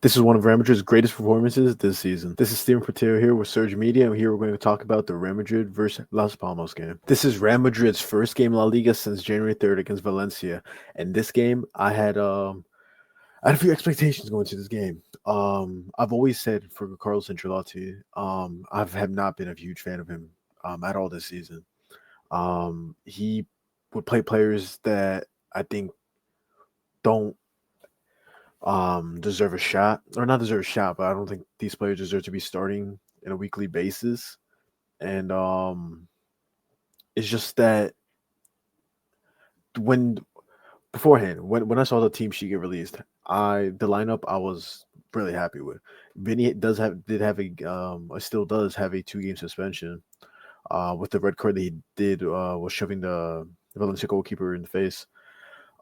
This is one of Real Madrid's greatest performances this season. This is Steven Portero here with Surge Media, and here we're going to talk about the Real Madrid versus Las Palmas game. This is Real Madrid's first game La Liga since January 3rd against Valencia, and this game I had a few expectations going to this game. I've always said for Carlos Ancelotti, I have not been a huge fan of him at all this season. He would play players that I think don't deserve a shot, or not deserve a shot, but I don't think these players deserve to be starting in a weekly basis. And it's just that when beforehand, when I saw the team sheet get released, the lineup I was really happy with. Vinny still does have a 2 game suspension. With the red card that he did was shoving the Valencia goalkeeper in the face.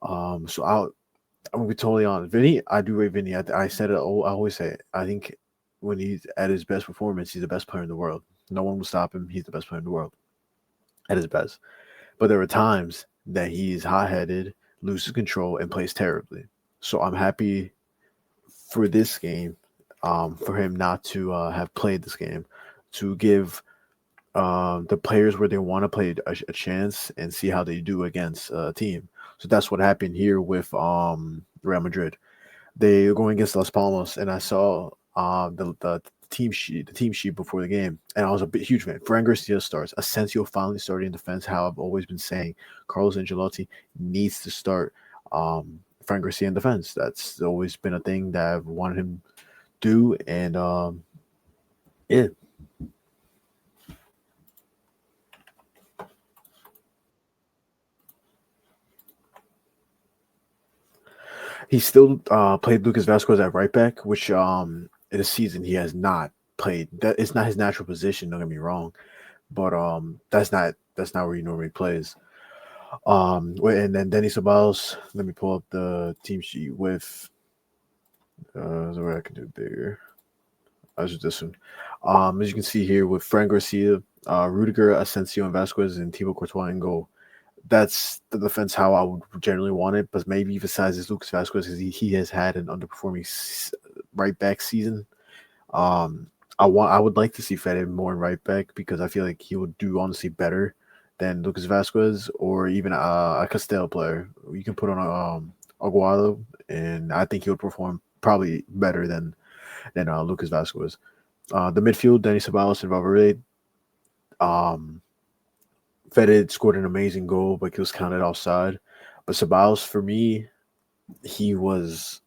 So I'm gonna be totally honest. Vinny, I do rate Vinny. I said it. I always say it. I think when he's at his best performance, he's the best player in the world. No one will stop him. He's the best player in the world at his best. But there are times that he's hot headed, loses control, and plays terribly. So I'm happy for this game, for him not to have played this game, to give the players where they want to play a chance and see how they do against a team. So that's what happened here with Real Madrid. They were going against Las Palmas, and I saw the team sheet before the game, and I was a huge fan. Fran Garcia starts. Asensio finally started in defense. How I've always been saying, Carlos Ancelotti needs to start Fran Garcia in defense. That's always been a thing that I've wanted him to do, and yeah. He still played Lucas Vasquez at right back, which in a season he has not played. That is not his natural position. Don't get me wrong, but that's not where he normally plays. And then Denny Ceballos. Let me pull up the team sheet with so where I can do it bigger. I was just this one. As you can see here with Fran Garcia, Rudiger, Asensio, and Vasquez, and Thibaut Courtois in goal. That's the defense how I would generally want it, but maybe besides Lucas Vasquez, because he has had an underperforming right back season. I would like to see Fede more in right back because I feel like he would do honestly better than Lucas Vasquez or even a Castell player. You can put on Aguado, and I think he would perform probably better than Lucas Vasquez. The midfield, Denny Ceballos and Valverde. Um, Fede scored an amazing goal, but he was counted offside. But Ceballos, for me, he was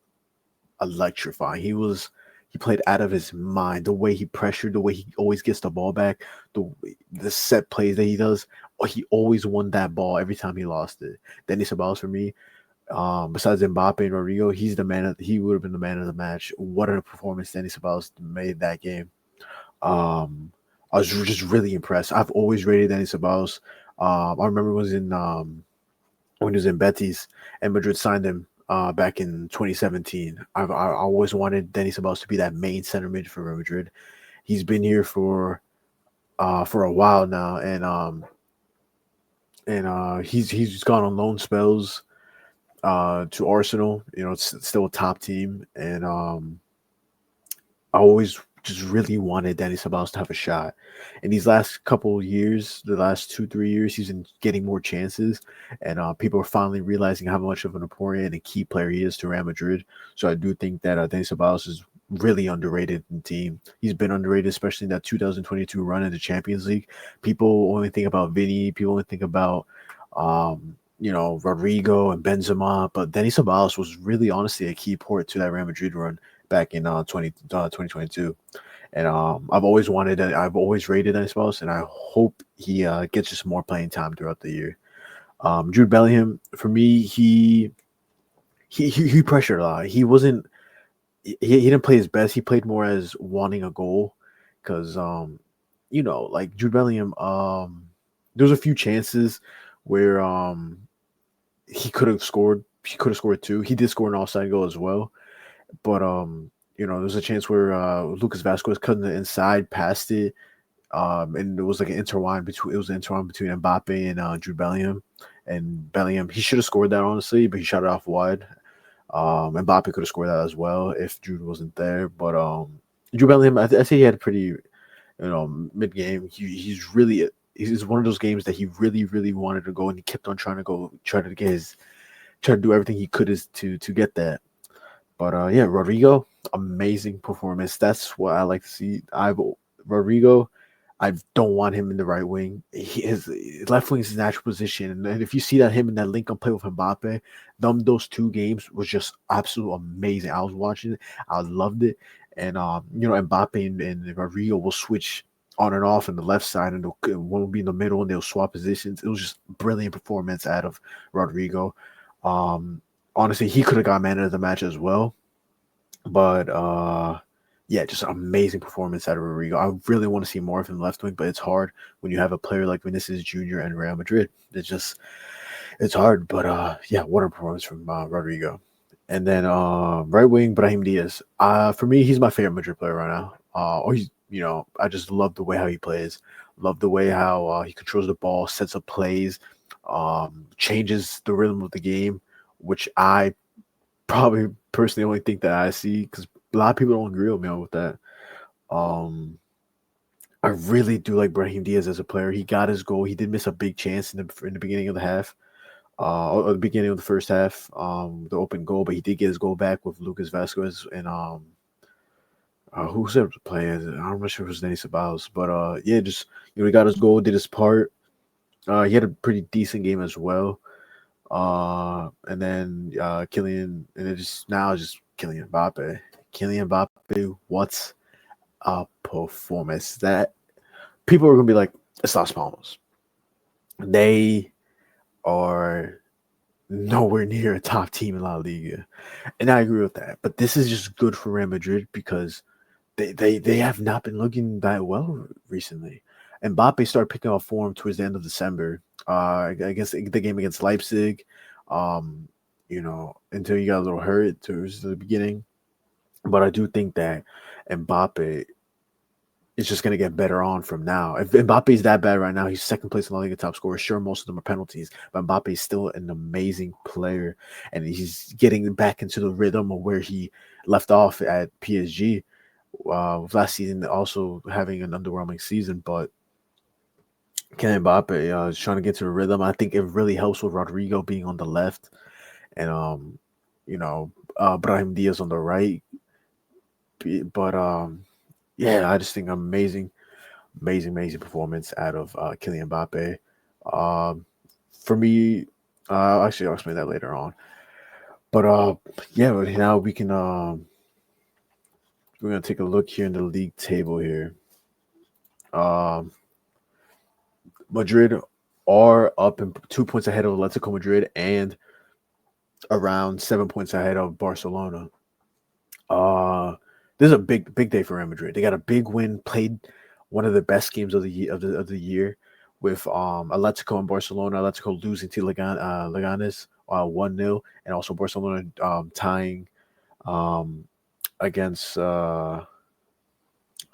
electrifying. He played out of his mind. The way he pressured, the way he always gets the ball back, the set plays that he does. He always won that ball every time he lost it. Dennis Ceballos for me, besides Mbappe and Rodrygo, he would have been the man of the match. What a performance Dennis Ceballos made that game. Um, I was just really impressed. I've always rated Dennis Ceballos. I remember when he was in Betis and Madrid signed him back in 2017. I always wanted Dennis Ceballos to be that main center mid for Real Madrid. He's been here for a while now, and he's gone on loan spells to Arsenal. You know, it's still a top team, and I always just really wanted Danny Ceballos to have a shot. In these last couple of years, the last 2 3 years, he's been getting more chances, and people are finally realizing how much of an important and key player he is to Real Madrid. So I do think that Danny Ceballos is really underrated in the team. He's been underrated, especially in that 2022 run in the Champions League. People only think about Vinny. People only think about Rodrigo and Benzema, but Denis Ceballos was really honestly a key port to that Real Madrid run back in 2022. And I've always rated Denis Ceballos, and I hope he gets just more playing time throughout the year. Jude Bellingham, for me, he pressured a lot. He didn't play his best. He played more as wanting a goal because like Jude Bellingham, there was a few chances where he could have scored. He could have scored two. He did score an offside goal as well. But there's a chance where Lucas Vasquez cut the inside, passed it, and it was like an intertwine between Mbappe and Jude Bellingham. And Bellingham, he should have scored that honestly, but he shot it off wide. Mbappe could have scored that as well if Jude wasn't there. But Jude Bellingham, I say he had a pretty, mid game. He's one of those games that he really wanted to go, and he kept on trying to go, try to do everything he could to get that. But yeah, Rodrygo, amazing performance. That's what I like to see. Rodrygo, I don't want him in the right wing. His left wing is his natural position, and if you see that him in that link up play with Mbappe, those 2 games was just absolutely amazing. I was watching it, I loved it, and Mbappe and Rodrygo will switch on and off on the left side, and one will be in the middle, and they'll swap positions. It was just brilliant performance out of Rodrygo. Um, Honestly, he could have got man of the match as well, but yeah, just amazing performance out of Rodrigo. I really want to see more of him left wing, but it's hard when you have a player like Vinicius Jr. and Real Madrid. It's hard, but yeah, what a performance from Rodrigo. And then right wing Brahim Diaz. For me, he's my favorite Madrid player right now. I just love the way how he plays. Love the way how he controls the ball, sets up plays, changes the rhythm of the game, which I probably personally only think that I see because a lot of people don't agree with me with that. Um, I really do like Brahim Diaz as a player. He got his goal. He did miss a big chance in the beginning of the half, or the beginning of the first half, the open goal, but he did get his goal back with Lucas Vasquez and who's ever playing? I'm not sure if it was Denny Ceballos, but yeah, just he got his goal, did his part. He had a pretty decent game as well. And then Kylian, and it just now it's just Kylian Mbappe. Kylian Mbappe, what's a performance that people are gonna be like, it's Las Palmas. They are nowhere near a top team in La Liga, and I agree with that. But this is just good for Real Madrid because they have not been looking that well recently. Mbappe started picking up form towards the end of December. Against the game against Leipzig, until he got a little hurt towards the beginning. But I do think that Mbappe is just going to get better on from now. If Mbappe is that bad right now, he's second place in the Liga top scorer. Sure, most of them are penalties, but Mbappe is still an amazing player, and he's getting back into the rhythm of where he left off at PSG. Last season, also having an underwhelming season, but Kylian Mbappe is trying to get to the rhythm. I think it really helps with Rodrygo being on the left and Brahim Diaz on the right. But yeah, I just think amazing performance out of Kylian Mbappe. Um, for me, actually, I'll explain that later on. But yeah, but now we're gonna take a look here in the league table here. Um, Madrid are up in 2 points ahead of Atletico Madrid and around 7 points ahead of Barcelona. Uh, this is a big day for Real Madrid. They got a big win, played one of the best games of the year of the year with Atletico and Barcelona. Atletico losing to Leganes 1-0, and also Barcelona tying um, against uh,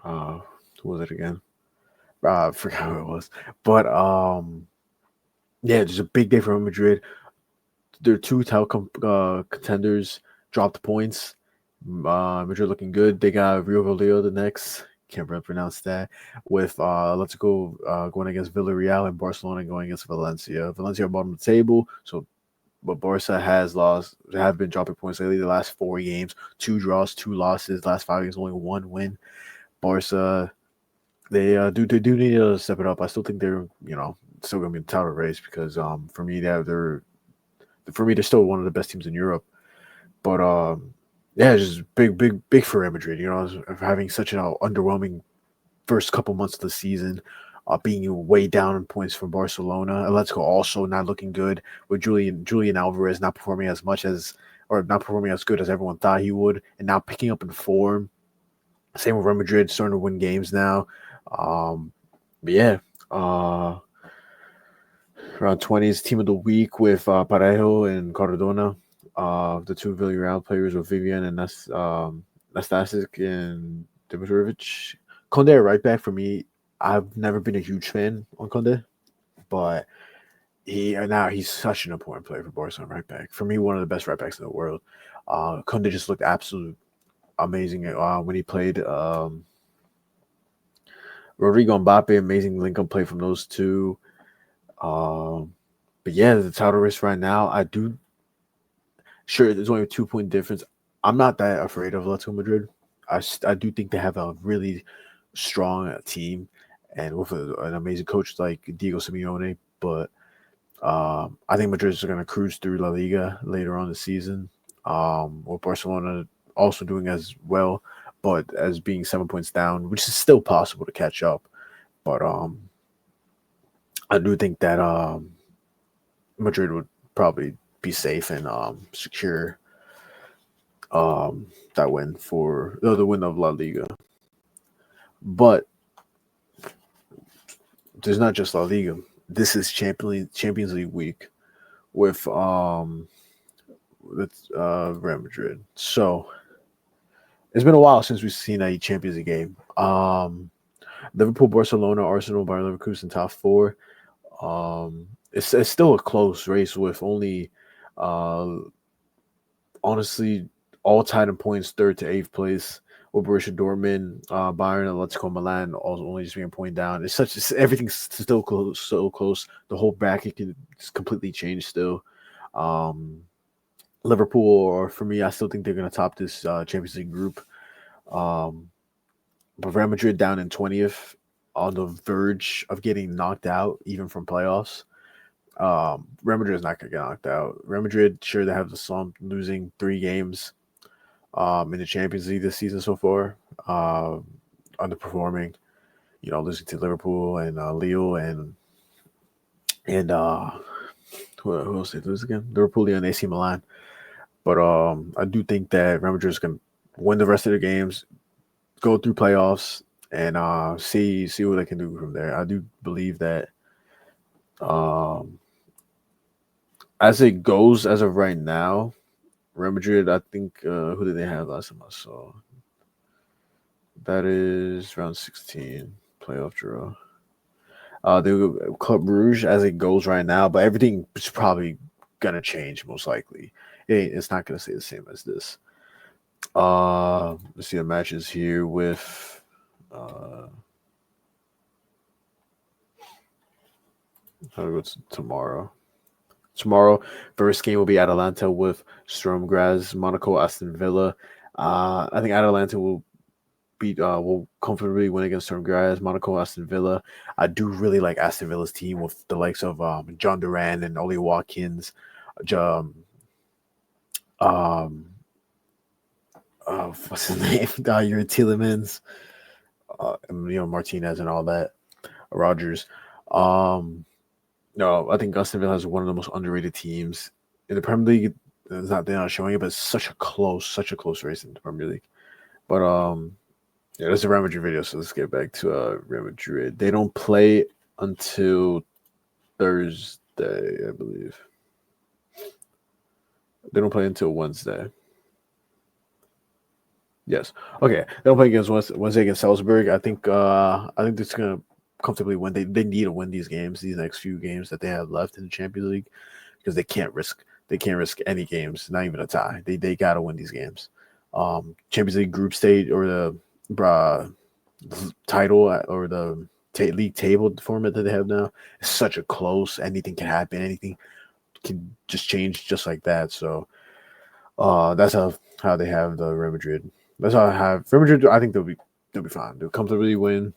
who was it again? I forgot who it was, but yeah, just a big day for Real Madrid. Their two title contenders dropped points. Madrid looking good. They got Rio Vallecano the next. Can't really pronounce that. With let's go going against Villarreal and Barcelona going against Valencia. Valencia are bottom of the table, so but Barca has lost. They have been dropping points lately. The last 4 games, 2 draws, 2 losses. Last 5 games, only 1 win. Barca, they do need to step it up. I still think they're still gonna be in the title race because for me they're still one of the best teams in Europe. But yeah, it's just big for Real Madrid. Having such an underwhelming first couple months of the season, being way down in points from Barcelona. Atletico also not looking good with Julian Alvarez not performing as much as or not performing as good as everyone thought he would, and now picking up in form. Same with Real Madrid starting to win games now. But yeah, around 20s team of the week with Parejo and Cardona. The two Villarreal players with Vivian and Nastasic and Dimitrovic. Conde right back for me. I've never been a huge fan on Conde, but he's such an important player for Barcelona right back. For me, one of the best right backs in the world. Kunde just looked absolute amazing when he played. Rodrygo and Mbappe, amazing link-up play from those two. But yeah, the title race right now, I do. Sure, there's only a 2 point difference. I'm not that afraid of Atletico Madrid. I do think they have a really strong team and with an amazing coach like Diego Simeone. But I think Madrid is going to cruise through La Liga later on the season. With Barcelona also doing as well, but as being 7 points down, which is still possible to catch up. But I do think that Madrid would probably be safe and secure that win for the win of La Liga. But there's not just La Liga. This is Champions League week with Real Madrid. So it's been a while since we've seen a Champions League game. Liverpool, Barcelona, Arsenal, Bayern Leverkusen, top four. It's still a close race with only, honestly, all tied in points, third to eighth place. With Borussia Dortmund, Bayern, and Atletico Milan only just being a point down. Everything's still close, so close. The whole bracket can just completely change still. Liverpool, or for me, I still think they're going to top this Champions League group. But Real Madrid down in 20th, on the verge of getting knocked out, even from playoffs. Real Madrid is not going to get knocked out. Real Madrid, sure, they have the slump, losing 3 games in the Champions League this season so far. Underperforming, losing to Liverpool and Lille and who else did they lose again? Liverpool and AC Milan. But I do think that Real Madrid is going to win the rest of the games, go through playoffs, and see what they can do from there. I do believe that as it goes as of right now, Real Madrid, I think, who did they have last time I saw? That is round 16, playoff draw. The Club Rouge as it goes right now, but everything is probably gonna change most likely. It's not gonna stay the same as this. Let's see the matches here with how do we go tomorrow? Tomorrow, first game will be Atalanta with Sturm Graz, Monaco, Aston Villa. I think Atalanta will comfortably win against Sturm Graz, Monaco, Aston Villa. I do really like Aston Villa's team with the likes of John Duran and Oli Watkins, what's his name? Yuri Tielemans, and, Martinez and all that, Rogers. No, I think Aston Villa has one of the most underrated teams in the Premier League. They're not showing it, but it's such a close race in the Premier League. But yeah, that's a Real Madrid video, so let's get back to Real Madrid. They don't play until Thursday, I believe. They don't play until Wednesday. Yes. Okay. They don't play against Wednesday against Salzburg. I think it's gonna comfortably win. They need to win these next few games that they have left in the Champions League, because they can't risk any games, not even a tie. They gotta win these games. Champions League group stage or the title or the league table format that they have now is such a close. Anything can happen. Anything can just change just like that. So that's how they have the Real Madrid. That's how I have Real Madrid. I think they'll be fine. They'll comfortably win.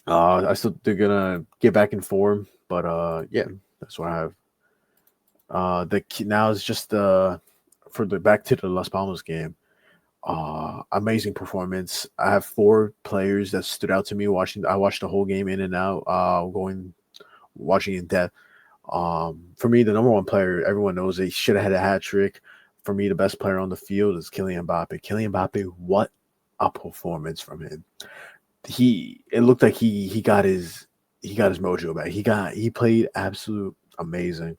I still they're gonna get back in form, but yeah, that's what I have. Now is just for the back to the Las Palmas game. Amazing performance. I have 4 players that stood out to me watching. I watched the whole game in and out, watching in depth. For me, the number 1 player, everyone knows he should have had a hat trick. For me, the best player on the field is Kylian Mbappe. Kylian Mbappe, what a performance from him. It looked like he got his mojo back. He played absolute amazing.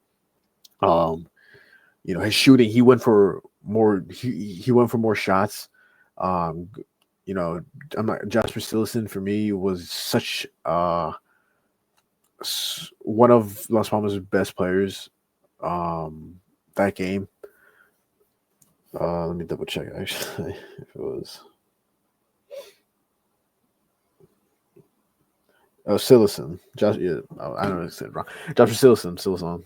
His shooting, he went for more. He went for more shots. I'm not Jasper Stillson for me was such one of Las Palmas' best players that game. Let me double check actually if it was. Oh, Sillerson. Josh, yeah, I don't know if I said it wrong. Joshua Sillerson.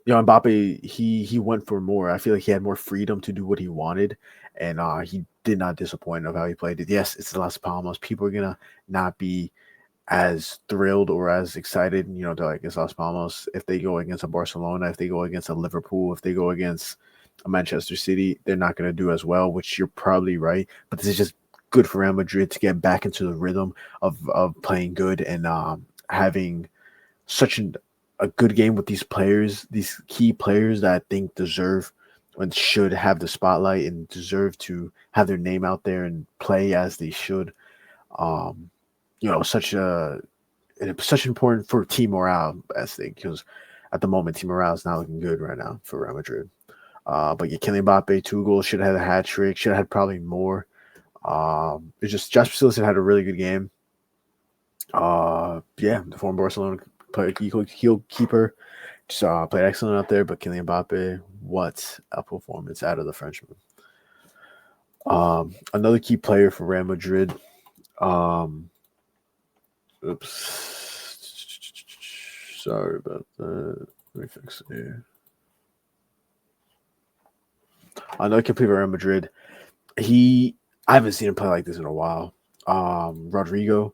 Mbappe, he went for more. I feel like he had more freedom to do what he wanted, and he did not disappoint of how he played it. Yes, it's the Las Palmas. People are gonna not be as thrilled or as excited, to like against Las Palmas if they go against a Barcelona, if they go against a Liverpool, if they go against a Manchester City, they're not going to do as well, which you're probably right. But this is just good for Real Madrid to get back into the rhythm of playing good and having such a good game with these players, these key players that I think deserve and should have the spotlight and deserve to have their name out there and play as they should. Um, such such important for team morale, I think, because at the moment team morale is not looking good right now for Real Madrid. But yeah, Kylian Mbappe, 2 goals, should have had a hat trick, should have had probably more. It's just Josh Sillerson had a really good game. Yeah, the former Barcelona player, heel keeper, just played excellent out there. But Kylian Mbappe, what a performance out of the Frenchman. Another key player for Real Madrid. Oops, sorry about that. Let me fix it here. Another key player for Real Madrid. I haven't seen him play like this in a while. Rodrygo,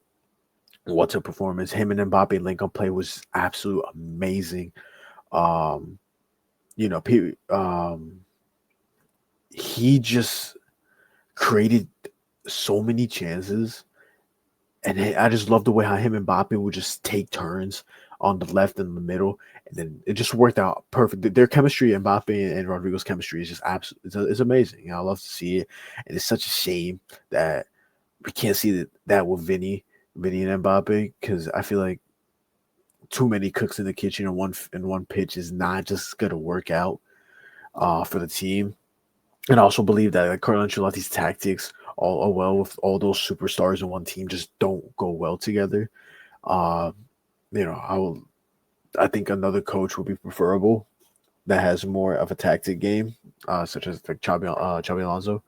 what a performance! Him and Mbappe link up play was absolute amazing. Um, you know, he just created so many chances, and I just love the way how him and Mbappe would just take turns on the left and the middle, and then it just worked out perfect. Their chemistry, Mbappe and Rodrigo's chemistry, is just absolutely it's amazing. I love to see it, and it's such a shame that we can't see that with Vinny and Mbappe, because I feel like too many cooks in the kitchen in one pitch is not just gonna work out for the team. And I also believe that like Carlo Ancelotti's tactics all well with all those superstars in one team just don't go well together. Uh, I think another coach would be preferable that has more of a tactic game, such as like Xabi Alonso.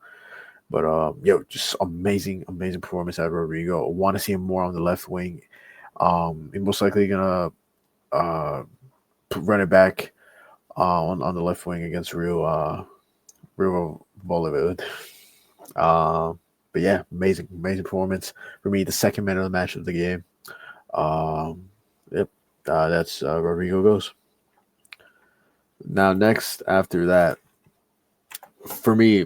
But just amazing performance out of Rodrigo. Want to see him more on the left wing. He's most likely gonna run it back on the left wing against Real Bollywood. Uh, but yeah, amazing performance for me. The second man of the match of the game. Yep, that's Rodrigo goes. Now next after that, for me,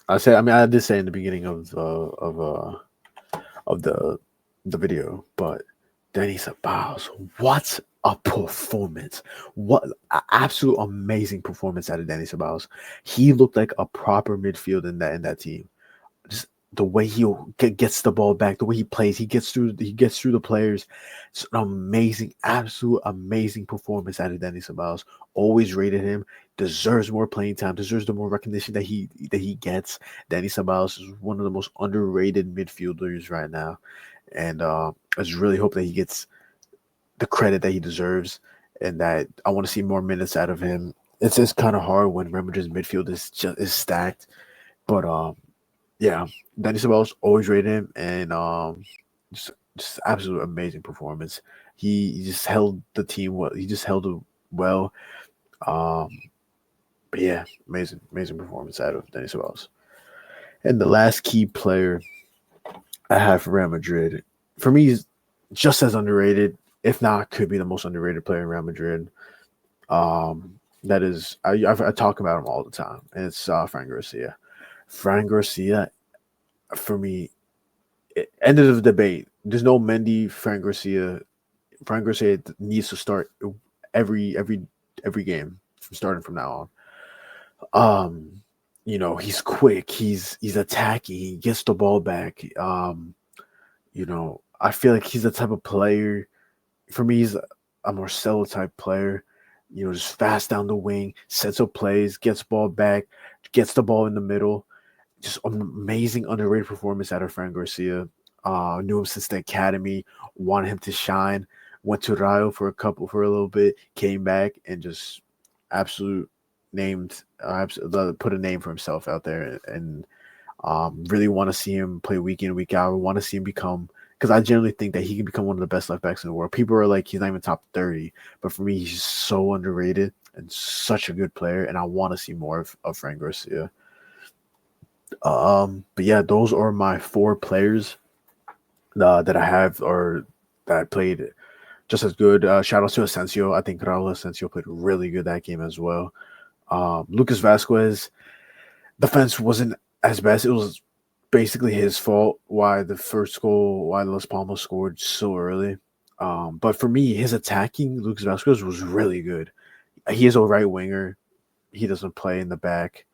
I did say in the beginning of the video, but Denny Ceballos, what a performance! What an absolute amazing performance out of Denny Ceballos. He looked like a proper midfield in that team. Just the way he gets the ball back, the way he plays, he gets through the players. It's an absolute amazing performance out of Denny Ceballos. Always rated him. Deserves more playing time. Deserves the more recognition that he gets. Denny Ceballos is one of the most underrated midfielders right now, and I just really hope that he gets the credit that he deserves, and that I want to see more minutes out of him. It's just kind of hard when Real Madrid's midfield is stacked, but yeah, Dennis Ceballos always rated him, and just absolute amazing performance. He just held the team well. He just held it well. Um, but yeah, amazing performance out of Dennis Ceballos. And the last key player I have for Real Madrid, for me, is just as underrated, if not, could be the most underrated player in Real Madrid. That is, I talk about him all the time, and it's Fran Garcia. Fran Garcia, for me, end of the debate. There's no Mendy, Fran Garcia. Fran Garcia needs to start every game from starting from now on. He's quick. He's attacking. He gets the ball back. I feel like he's the type of player. For me, he's a Marcelo type player. Just fast down the wing, sets up plays, gets ball back, gets the ball in the middle. Just an amazing underrated performance out of Fran Garcia. Knew him since the academy, wanted him to shine. Went to Rayo for a little bit, came back and just absolute put a name for himself out there, and really want to see him play week in, week out. I want to see him become, because I generally think that he can become one of the best left backs in the world. People are like, he's not even top 30, but for me, he's so underrated and such a good player, and I want to see more of Frank Garcia. But yeah, those are my four players that I have, or that I played just as good. Shout out to Asensio. I think Raul Asensio played really good that game as well. Lucas Vasquez, defense wasn't as best. It was basically his fault why the first goal, why Las Palmas scored so early. But for me, his attacking, Lucas Vasquez, was really good. He is a right winger. He doesn't play in the back.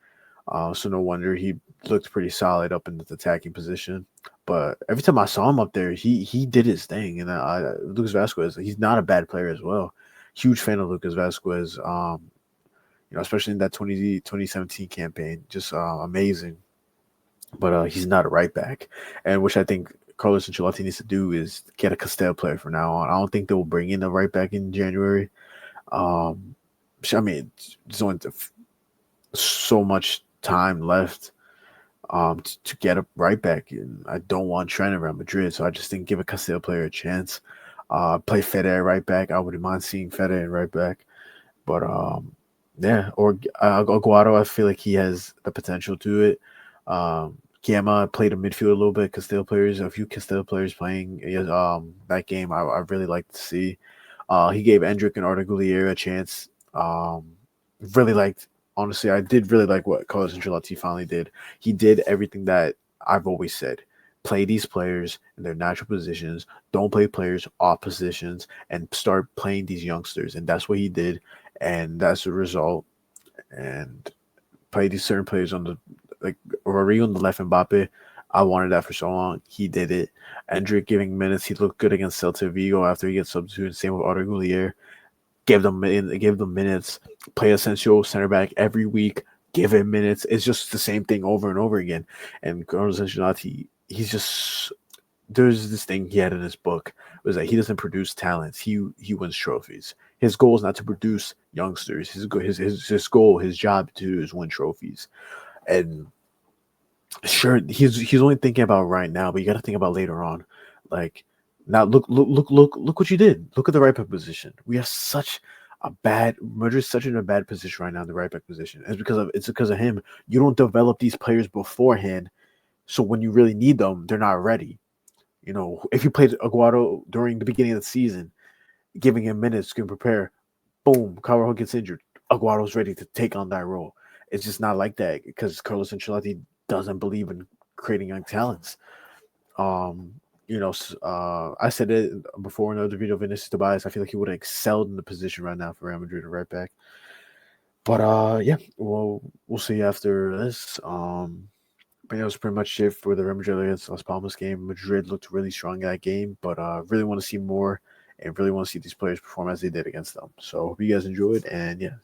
So no wonder he looked pretty solid up in the attacking position. But every time I saw him up there, he did his thing. And Lucas Vasquez, he's not a bad player as well. Huge fan of Lucas Vasquez. Especially in that 2017 campaign, just amazing. But he's not a right back, and which I think Carlos Ancelotti needs to do is get a Castell player from now on. I don't think they will bring in a right back in January. I mean, there's only so much time left to get a right back, and I don't want Trent around Madrid, so I just think give a Castell player a chance. Play Fede at right back. I wouldn't mind seeing Fede at right back, but yeah, or Aguado, I feel like he has the potential to it. Gamma played a midfield a little bit. A few Castell players playing that game. I really like to see. He gave Endrick and Arda a chance. Really liked, honestly, I did really like what Carlos Ancelotti finally did. He did everything that I've always said. Play these players in their natural positions. Don't play players off positions, and start playing these youngsters. And that's what he did, and that's the result. And play these certain players on the, like Rodrygo on the left, Mbappe. I wanted that for so long. He did it. Endrick giving minutes. He looked good against Celta Vigo after he gets substituted. Same with Arda. Give them minutes. Play Asensio center back every week. Give him minutes. It's just the same thing over and over again. And Carlos Ancelotti, he's just, there's this thing he had in his book, was that he doesn't produce talents. He wins trophies. His goal is not to produce youngsters. His goal, his job to do is win trophies. And sure, he's only thinking about right now, but you got to think about later on. Like, now look what you did. Look at the right back position. We have such a bad Madrid's such in a bad position right now in the right back position. It's because of him. You don't develop these players beforehand, so when you really need them, they're not ready. If you played Aguado during the beginning of the season, giving him minutes to prepare, boom, Carvajal gets injured. Aguado's ready to take on that role. It's just not like that because Carlos Ancelotti doesn't believe in creating young talents. I said it before in the other video, Vinicius Tobias, I feel like he would have excelled in the position right now for Real Madrid at right back. But yeah, well, we'll see after this. But that was pretty much it for the Real Madrid against Las Palmas game. Madrid looked really strong in that game, but really want to see more and really want to see these players perform as they did against them. So hope you guys enjoyed, and yeah.